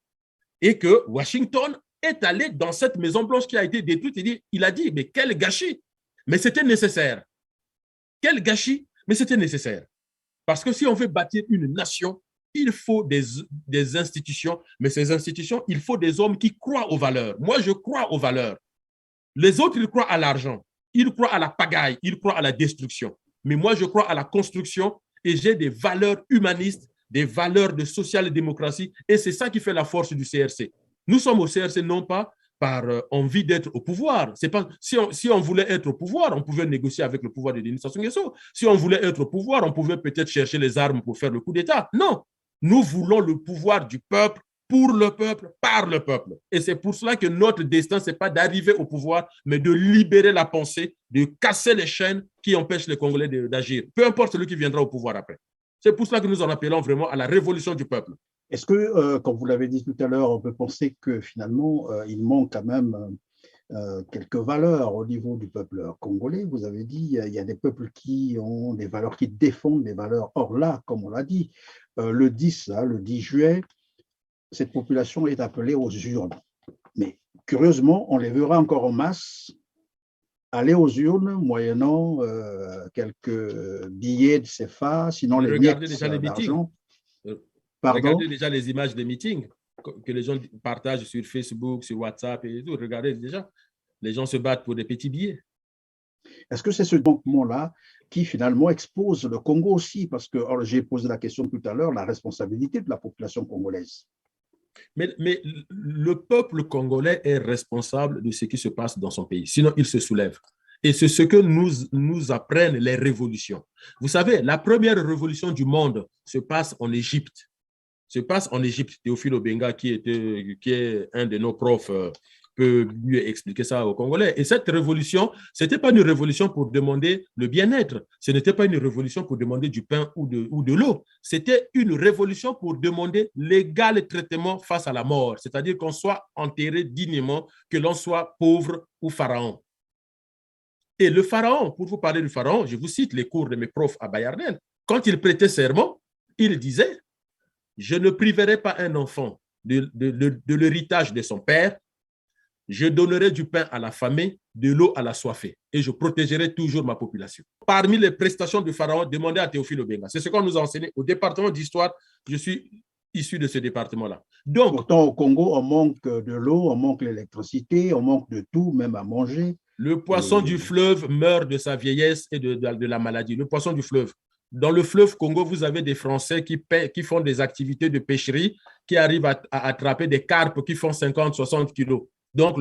S1: Et que Washington est allé dans cette Maison-Blanche qui a été détruite. Il a dit, mais quel gâchis! Mais c'était nécessaire. Quel gâchis! Mais c'était nécessaire. Parce que si on veut bâtir une nation, il faut des institutions, mais ces institutions, il faut des hommes qui croient aux valeurs. Moi, je crois aux valeurs. Les autres, ils croient à l'argent, ils croient à la pagaille, ils croient à la destruction. Mais moi, je crois à la construction et j'ai des valeurs humanistes, des valeurs de social-démocratie et c'est ça qui fait la force du CRC. Nous sommes au CRC non pas par envie d'être au pouvoir. C'est pas, si on voulait être au pouvoir, on pouvait négocier avec le pouvoir de Denis Sassou Nguesso. Si on voulait être au pouvoir, on pouvait peut-être chercher les armes pour faire le coup d'État. Non, nous voulons le pouvoir du peuple, pour le peuple, par le peuple. Et c'est pour cela que notre destin, ce n'est pas d'arriver au pouvoir, mais de libérer la pensée, de casser les chaînes qui empêchent les Congolais d'agir. Peu importe celui qui viendra au pouvoir après. C'est pour cela que nous en appelons vraiment à la révolution du peuple.
S2: Est-ce que, comme vous l'avez dit tout à l'heure, on peut penser que finalement, il manque quand même quelques valeurs au niveau du peuple congolais? Vous avez dit, il y a des peuples qui ont des valeurs, qui défendent des valeurs. Or là, comme on l'a dit, le 10 juillet, cette population est appelée aux urnes. Mais curieusement, on les verra encore en masse aller aux urnes moyennant quelques billets de CFA, sinon les miettes d'argent. Pardon?
S1: Regardez déjà les images des meetings que les gens partagent sur Facebook, sur WhatsApp et tout. Regardez déjà, les gens se battent pour des petits billets.
S2: Est-ce que c'est ce manquement-là qui finalement expose le Congo aussi? Parce que j'ai posé la question tout à l'heure, la responsabilité de la population congolaise.
S1: Mais le peuple congolais est responsable de ce qui se passe dans son pays. Sinon, il se soulève. Et c'est ce que nous apprennent les révolutions. Vous savez, la première révolution du monde se passe en Égypte. Théophile Obenga, qui est un de nos profs, peut mieux expliquer ça aux Congolais. Et cette révolution, ce n'était pas une révolution pour demander le bien-être. Ce n'était pas une révolution pour demander du pain ou de l'eau. C'était une révolution pour demander l'égal traitement face à la mort. C'est-à-dire qu'on soit enterré dignement, que l'on soit pauvre ou pharaon. Et le pharaon, pour vous parler du pharaon, je vous cite les cours de mes profs à Bayardel. Quand il prêtait serment, il disait: je ne priverai pas un enfant de l'héritage de son père. Je donnerai du pain à la faimée, de l'eau à la soifée, et je protégerai toujours ma population. Parmi les prestations du pharaon, demandez à Théophile Obenga. C'est ce qu'on nous a enseigné au département d'histoire. Je suis issu de ce département-là. Donc,
S2: pourtant, au Congo, on manque de l'eau, on manque l'électricité, on manque de tout, même à manger.
S1: Le poisson du fleuve meurt de sa vieillesse et de la maladie. Le poisson du fleuve. Dans le fleuve Congo, vous avez des Français qui font des activités de pêcherie, qui arrivent à attraper des carpes qui font 50, 60 kilos. Donc,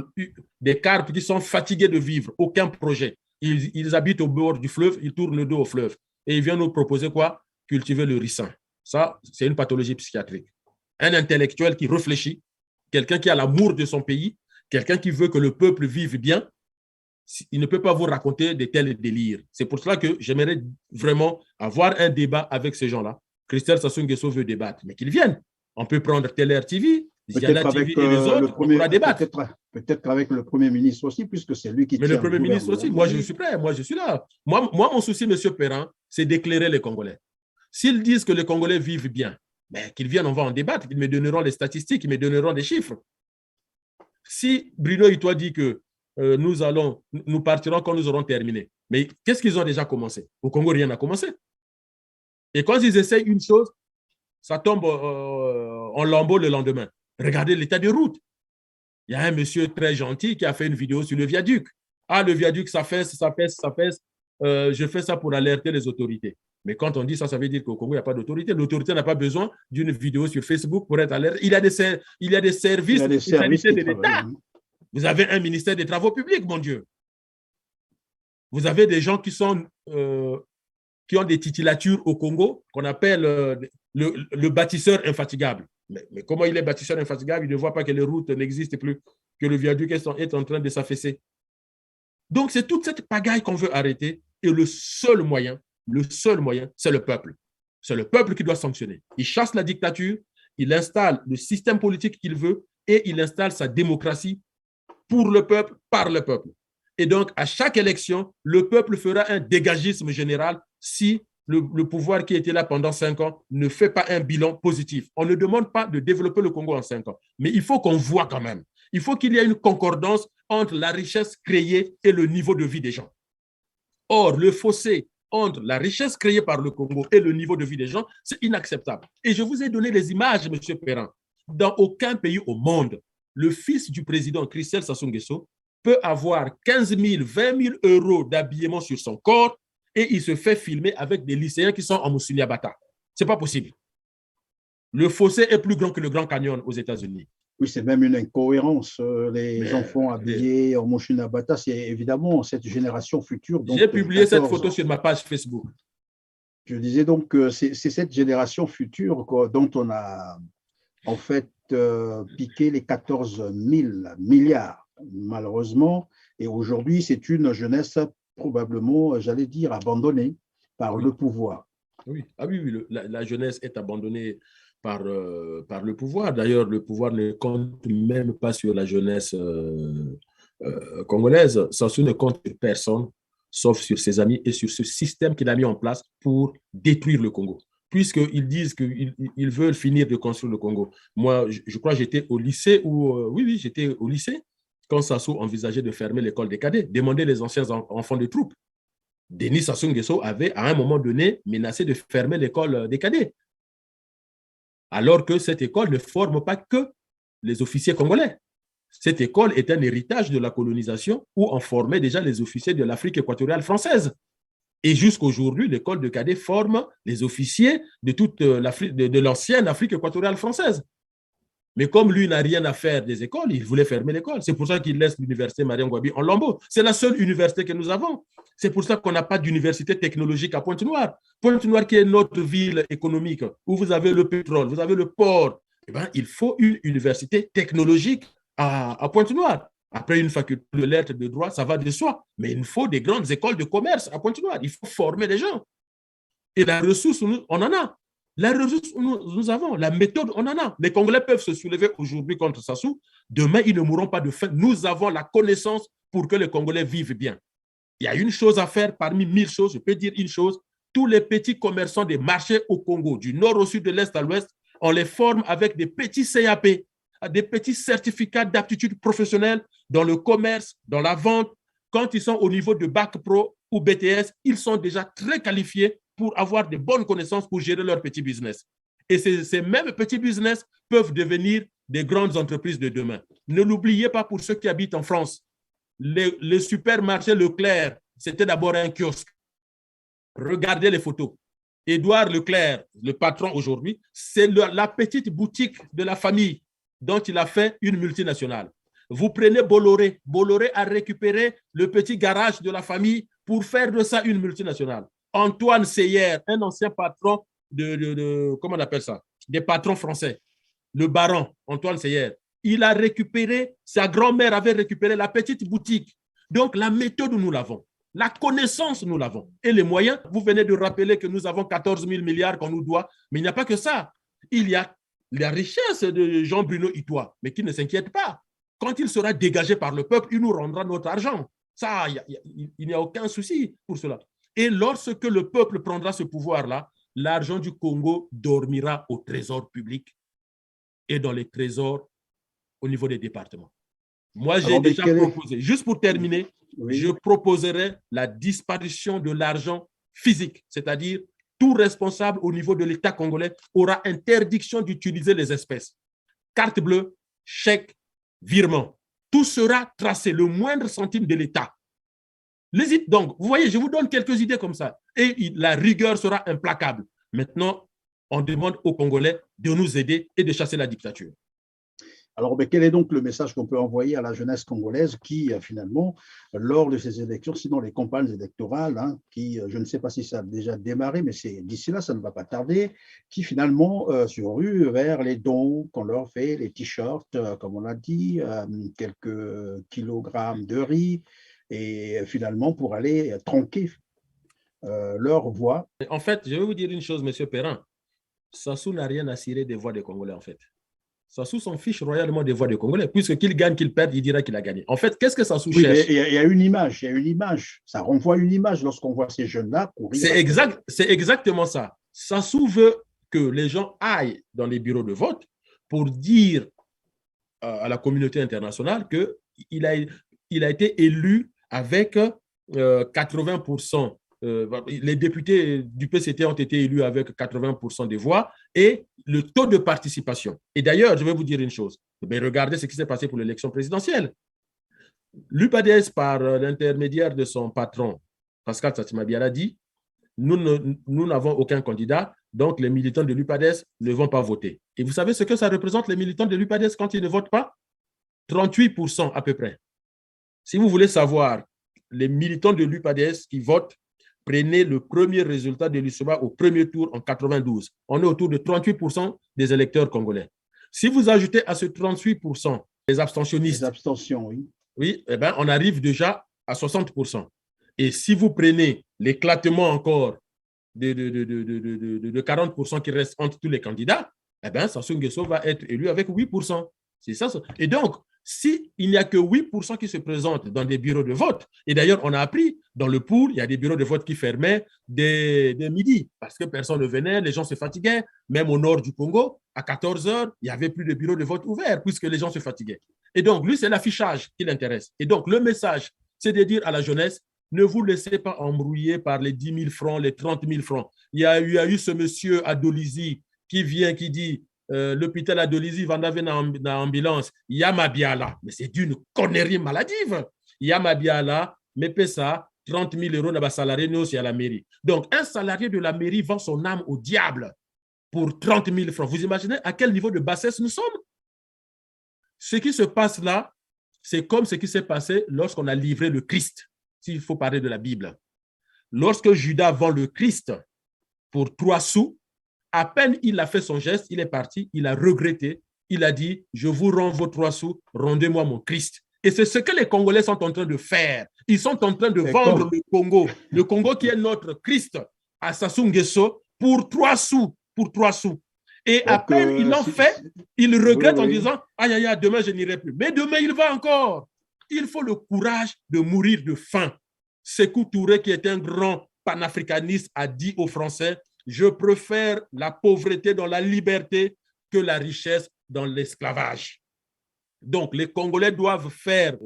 S1: des carpes qui sont fatigués de vivre, aucun projet. Ils habitent au bord du fleuve, ils tournent le dos au fleuve. Et ils viennent nous proposer quoi? Cultiver le ricin. Ça, c'est une pathologie psychiatrique. Un intellectuel qui réfléchit, quelqu'un qui a l'amour de son pays, quelqu'un qui veut que le peuple vive bien, il ne peut pas vous raconter de tels délires. C'est pour cela que j'aimerais vraiment avoir un débat avec ces gens-là. Christelle Sassou Nguesso veut débattre, mais qu'ils viennent. On peut prendre TLR TV, Diana TV et les autres, on pourra débattre.
S2: Peut-être qu'avec le Premier ministre aussi, puisque c'est lui qui
S1: tient le Premier ministre aussi, moi je suis prêt, moi je suis là. Moi mon souci, M. Perrin, c'est d'éclairer les Congolais. S'ils disent que les Congolais vivent bien, ben, qu'ils viennent, on va en débattre. Ils me donneront les statistiques, ils me donneront des chiffres. Si Bruno Itoa dit que nous partirons quand nous aurons terminé. Mais qu'est-ce qu'ils ont déjà commencé? Au Congo, rien n'a commencé. Et quand ils essayent une chose, ça tombe en lambeaux le lendemain. Regardez l'état de route. Il y a un monsieur très gentil qui a fait une vidéo sur le viaduc. Ah, le viaduc, ça pèse. Je fais ça pour alerter les autorités. Mais quand on dit ça, ça veut dire qu'au Congo, il n'y a pas d'autorité. L'autorité n'a pas besoin d'une vidéo sur Facebook pour être alertée. Il y a des services de l'État. Vous avez un ministère des Travaux publics, mon Dieu. Vous avez des gens qui ont des titulatures au Congo qu'on appelle le bâtisseur infatigable. Mais comment il est bâtisseur infatigable? Il ne voit pas que les routes n'existent plus, que le viaduc est en train de s'affaisser. Donc, c'est toute cette pagaille qu'on veut arrêter. Et le seul moyen, c'est le peuple. C'est le peuple qui doit sanctionner. Il chasse la dictature, il installe le système politique qu'il veut et il installe sa démocratie pour le peuple, par le peuple. Et donc, à chaque élection, le peuple fera un dégagisme général si le pouvoir qui était là pendant 5 ans ne fait pas un bilan positif. On ne demande pas de développer le Congo en 5 ans, mais il faut qu'on voit quand même. Il faut qu'il y ait une concordance entre la richesse créée et le niveau de vie des gens. Or, le fossé entre la richesse créée par le Congo et le niveau de vie des gens, c'est inacceptable. Et je vous ai donné les images, M. Perrin. Dans aucun pays au monde, le fils du président Christelle Sassou Nguesso peut avoir 15 000, 20 000 euros d'habillement sur son corps et il se fait filmer avec des lycéens qui sont en Moussouliabata. Ce n'est pas possible. Le fossé est plus grand que le Grand Canyon aux États-Unis.
S2: Oui, c'est même une incohérence. Les enfants habillés en Moussouliabata, c'est évidemment cette génération future.
S1: J'ai publié cette photo sur ma page Facebook.
S2: Je disais donc que c'est cette génération future dont on a en fait piqué les 14 000 milliards, malheureusement. Et aujourd'hui, c'est une jeunesse probablement, j'allais dire, abandonnée par le pouvoir.
S1: Oui, la jeunesse est abandonnée par le pouvoir. D'ailleurs, le pouvoir ne compte même pas sur la jeunesse congolaise. Sassou ne compte sur personne, sauf sur ses amis et sur ce système qu'il a mis en place pour détruire le Congo. Puisqu'ils disent qu'ils veulent finir de construire le Congo. Moi, je crois que j'étais au lycée, j'étais au lycée quand Sassou envisageait de fermer l'école des cadets, demander les anciens enfants de troupes. Denis Sassou Nguesso avait, à un moment donné, menacé de fermer l'école des cadets. alors que cette école ne forme pas que les officiers congolais. Cette école est un héritage de la colonisation où on formait déjà les officiers de l'Afrique équatoriale française. Et jusqu'aujourd'hui, l'école de cadets forme les officiers de toute l'Afrique, de l'ancienne Afrique équatoriale française. Mais comme lui n'a rien à faire des écoles, il voulait fermer l'école. C'est pour ça qu'il laisse l'université Mariam Gouabi en lambeaux. C'est la seule université que nous avons. C'est pour ça qu'on n'a pas d'université technologique à Pointe-Noire. Pointe-Noire qui est notre ville économique, où vous avez le pétrole, vous avez le port. Eh bien, il faut une université technologique à Pointe-Noire. Après une faculté de lettres, de droit, ça va de soi. Mais il faut des grandes écoles de commerce à Pointe-Noire. Il faut former les gens. Et la ressource, on en a. La ressource, nous avons. La méthode, on en a. Les Congolais peuvent se soulever aujourd'hui contre Sassou. Demain, ils ne mourront pas de faim. Nous avons la connaissance pour que les Congolais vivent bien. Il y a une chose à faire parmi 1000 choses. Je peux dire une chose. Tous les petits commerçants des marchés au Congo, du nord au sud, de l'est à l'ouest, on les forme avec des petits CAP, des petits certificats d'aptitude professionnelle dans le commerce, dans la vente. Quand ils sont au niveau de Bac Pro ou BTS, ils sont déjà très qualifiés pour avoir de bonnes connaissances pour gérer leur petit business. Et ces mêmes petits business peuvent devenir des grandes entreprises de demain. Ne l'oubliez pas pour ceux qui habitent en France. Les supermarchés Leclerc, c'était d'abord un kiosque. Regardez les photos. Édouard Leclerc, le patron aujourd'hui, c'est la petite boutique de la famille dont il a fait une multinationale. Vous prenez Bolloré. Bolloré a récupéré le petit garage de la famille pour faire de ça une multinationale. Antoine Seyer, un ancien patron comment on appelle ça? Des patrons français. Le baron, Antoine Seyer. Il a récupéré, sa grand-mère avait récupéré la petite boutique. Donc, la méthode, nous l'avons. La connaissance, nous l'avons. Et les moyens, vous venez de rappeler que nous avons 14 000 milliards qu'on nous doit. Mais il n'y a pas que ça. Il y a la richesse de Jean-Bruno Itoie, mais qui ne s'inquiète pas. Quand il sera dégagé par le peuple, il nous rendra notre argent. Ça, il n'y a aucun souci pour cela. Et lorsque le peuple prendra ce pouvoir-là, l'argent du Congo dormira au trésor public et dans les trésors au niveau des départements. Moi, j'ai déjà proposé, juste pour terminer, oui, je proposerai la disparition de l'argent physique, c'est-à-dire tout responsable au niveau de l'État congolais aura interdiction d'utiliser les espèces. Carte bleue, chèque, virement. Tout sera tracé, le moindre centime de l'État. Donc, vous voyez, je vous donne quelques idées comme ça. Et la rigueur sera implacable. Maintenant, on demande aux Congolais de nous aider et de chasser la dictature.
S2: Alors, mais quel est donc le message qu'on peut envoyer à la jeunesse congolaise qui, finalement, lors de ces élections, sinon les campagnes électorales, hein, qui, je ne sais pas si ça a déjà démarré, mais d'ici là, ça ne va pas tarder, qui finalement se ruent vers les dons qu'on leur fait, les t-shirts, comme on l'a dit, quelques kilogrammes de riz, et finalement pour aller tronquer leur voix.
S1: En fait, je vais vous dire une chose, M. Perrin. Sassou n'a rien à cirer des voix des Congolais, en fait. Sassou s'en fiche royalement des voix des Congolais, puisque qu'il gagne, qu'il perde, il dira qu'il a gagné. En fait, qu'est-ce que Sassou cherche?
S2: Il y a une image, ça renvoie une image lorsqu'on voit ces jeunes-là courir.
S1: C'est exactement ça. Sassou veut que les gens aillent dans les bureaux de vote pour dire à la communauté internationale qu'il a été élu avec 80%. Les députés du PCT ont été élus avec 80% des voix et le taux de participation. Et d'ailleurs, je vais vous dire une chose. Mais regardez ce qui s'est passé pour l'élection présidentielle. L'UPADES, par l'intermédiaire de son patron, Pascal Satima-Biala, dit nous n'avons aucun candidat, donc les militants de l'UPADES ne vont pas voter. Et vous savez ce que ça représente, les militants de l'UPADES, quand ils ne votent pas? 38% à peu près. Si vous voulez savoir les militants de l'UPADES qui votent, prenez le premier résultat de l'USOBA au premier tour en 92. On est autour de 38% des électeurs congolais. Si vous ajoutez à ce 38% les abstentionnistes,
S2: les abstentions, oui.
S1: Oui, eh bien, on arrive déjà à 60%. Et si vous prenez l'éclatement encore de 40% qui reste entre tous les candidats, eh bien, Sassou Nguesso va être élu avec 8%. C'est ça. Et donc, s'il n'y a que 8% qui se présentent dans des bureaux de vote, et d'ailleurs, on a appris, dans le pool, il y a des bureaux de vote qui fermaient dès midi, parce que personne ne venait, les gens se fatiguaient. Même au nord du Congo, à 14 heures, il n'y avait plus de bureaux de vote ouverts, puisque les gens se fatiguaient. Et donc, lui, c'est l'affichage qui l'intéresse. Et donc, le message, c'est de dire à la jeunesse, ne vous laissez pas embrouiller par les 10 000 francs, les 30 000 francs. Il y a eu ce monsieur à Dolisie qui vient, qui dit, l'hôpital à Dolisie, Vandave dans ambulance, Yamabiala. Mais c'est d'une connerie maladive. Yamabiala, mais paie ça, 30 000 euros dans salarié, nous aussi à la mairie. Donc, un salarié de la mairie vend son âme au diable pour 30 000 francs. Vous imaginez à quel niveau de bassesse nous sommes? Ce qui se passe là, c'est comme ce qui s'est passé lorsqu'on a livré le Christ, s'il faut parler de la Bible. Lorsque Judas vend le Christ pour 3 sous, à peine il a fait son geste, il est parti, il a regretté, il a dit, je vous rends vos 3 sous, rendez-moi mon Christ. Et c'est ce que les Congolais sont en train de faire. Ils sont en train de vendre le Congo qui est notre Christ, à Sassou Nguesso, pour 3 sous, pour 3 sous. Et à peine ils l'ont fait, ils regrettent en disant, aïe, aïe, aïe, demain je n'irai plus. Mais demain il va encore. Il faut le courage de mourir de faim. Sékou Touré, qui est un grand panafricaniste, a dit aux Français, je préfère la pauvreté dans la liberté que la richesse dans l'esclavage. Donc, les Congolais doivent faire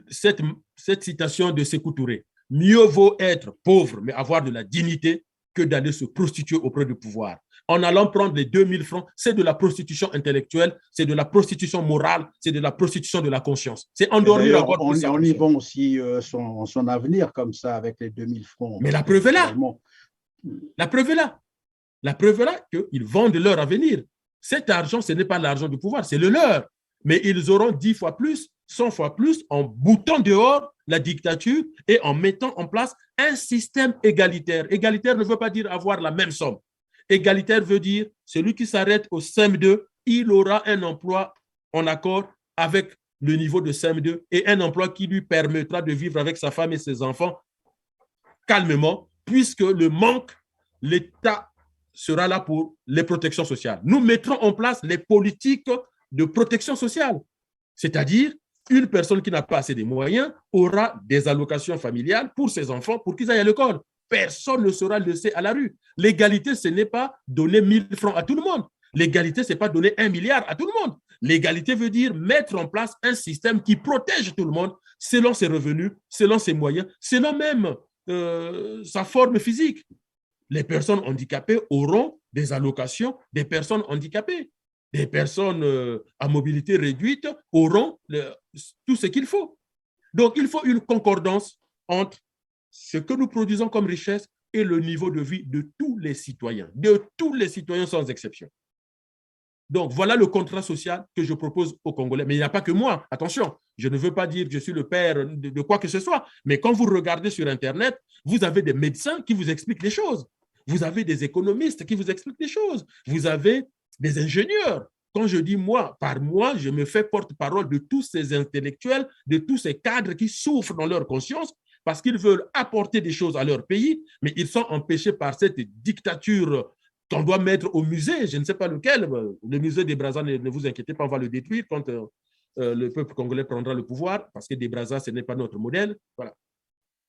S1: cette citation de Sékou Touré. Mieux vaut être pauvre, mais avoir de la dignité, que d'aller se prostituer auprès du pouvoir. En allant prendre les 2000 francs, c'est de la prostitution intellectuelle, c'est de la prostitution morale, c'est de la prostitution de la conscience. C'est endormir encore
S2: plus. On y vend aussi son avenir comme ça avec les 2000 francs.
S1: Mais la preuve est là. La preuve est là. La preuve est là qu'ils vendent leur avenir. Cet argent, ce n'est pas l'argent du pouvoir, c'est le leur. Mais ils auront 10 fois plus, 100 fois plus en boutant dehors la dictature et en mettant en place un système égalitaire. Égalitaire ne veut pas dire avoir la même somme. Égalitaire veut dire celui qui s'arrête au CM2, il aura un emploi en accord avec le niveau de CM2 et un emploi qui lui permettra de vivre avec sa femme et ses enfants calmement, puisque le manque, l'État sera là pour les protections sociales. Nous mettrons en place les politiques de protection sociale, c'est-à-dire une personne qui n'a pas assez de moyens aura des allocations familiales pour ses enfants pour qu'ils aillent à l'école. Personne ne sera laissé à la rue. L'égalité, ce n'est pas donner 1000 francs à tout le monde. L'égalité, ce n'est pas donner 1 milliard à tout le monde. L'égalité veut dire mettre en place un système qui protège tout le monde selon ses revenus, selon ses moyens, selon même sa forme physique. Les personnes handicapées auront des allocations des personnes handicapées. Des personnes à mobilité réduite auront tout ce qu'il faut. Donc, il faut une concordance entre ce que nous produisons comme richesse et le niveau de vie de tous les citoyens sans exception. Donc, voilà le contrat social que je propose aux Congolais. Mais il n'y a pas que moi, attention, je ne veux pas dire que je suis le père de quoi que ce soit, mais quand vous regardez sur Internet, vous avez des médecins qui vous expliquent les choses. Vous avez des économistes qui vous expliquent les choses. Vous avez des ingénieurs. Quand je dis moi, par moi, je me fais porte-parole de tous ces intellectuels, de tous ces cadres qui souffrent dans leur conscience parce qu'ils veulent apporter des choses à leur pays, mais ils sont empêchés par cette dictature qu'on doit mettre au musée, je ne sais pas lequel, le musée des Brazza, ne vous inquiétez pas, on va le détruire quand le peuple congolais prendra le pouvoir, parce que des Brazza, ce n'est pas notre modèle. Voilà.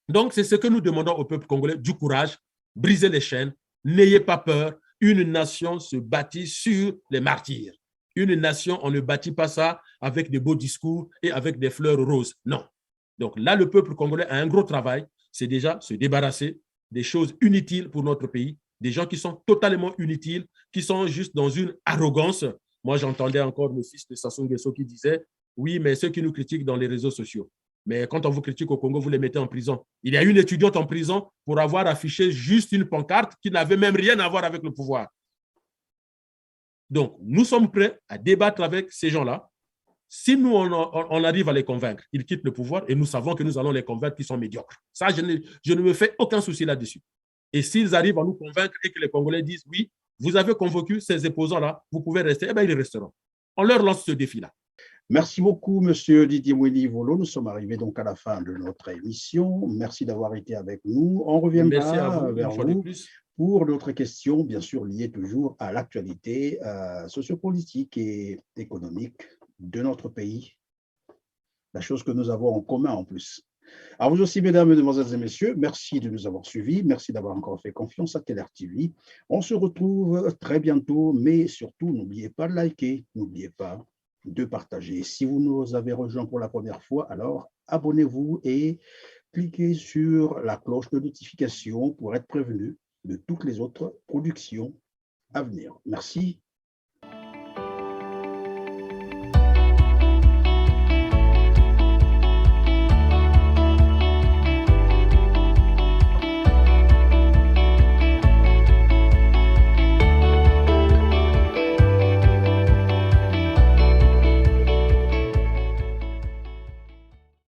S1: Donc, c'est ce que nous demandons au peuple congolais, du courage, brisez les chaînes, n'ayez pas peur, une nation se bâtit sur les martyrs. Une nation, on ne bâtit pas ça avec des beaux discours et avec des fleurs roses. Non. Donc là, le peuple congolais a un gros travail, c'est déjà se débarrasser des choses inutiles pour notre pays, des gens qui sont totalement inutiles, qui sont juste dans une arrogance. Moi, j'entendais encore le fils de Sassou Nguesso qui disait, oui, mais ceux qui nous critiquent dans les réseaux sociaux, mais quand on vous critique au Congo, vous les mettez en prison. Il y a une étudiante en prison pour avoir affiché juste une pancarte qui n'avait même rien à voir avec le pouvoir. Donc, nous sommes prêts à débattre avec ces gens-là. Si nous, on arrive à les convaincre, ils quittent le pouvoir et nous savons que nous allons les convaincre qu'ils sont médiocres. Ça, je ne me fais aucun souci là-dessus. Et s'ils arrivent à nous convaincre et que les Congolais disent, oui, vous avez convoqué ces opposants-là, vous pouvez rester, eh bien, ils resteront. On leur lance ce défi-là.
S2: Merci beaucoup, Monsieur Didier Mouili-Volo. Nous sommes arrivés donc à la fin de notre émission. Merci d'avoir été avec nous. On reviendra vers vous pour d'autres questions, bien sûr liées toujours à l'actualité sociopolitique et économique de notre pays, la chose que nous avons en commun en plus. À vous aussi, mesdames, mesdemoiselles et messieurs, merci de nous avoir suivis, merci d'avoir encore fait confiance à Keller TV. On se retrouve très bientôt, mais surtout, n'oubliez pas de liker, n'oubliez pas de partager. Si vous nous avez rejoints pour la première fois, alors abonnez-vous et cliquez sur la cloche de notification pour être prévenu de toutes les autres productions à venir. Merci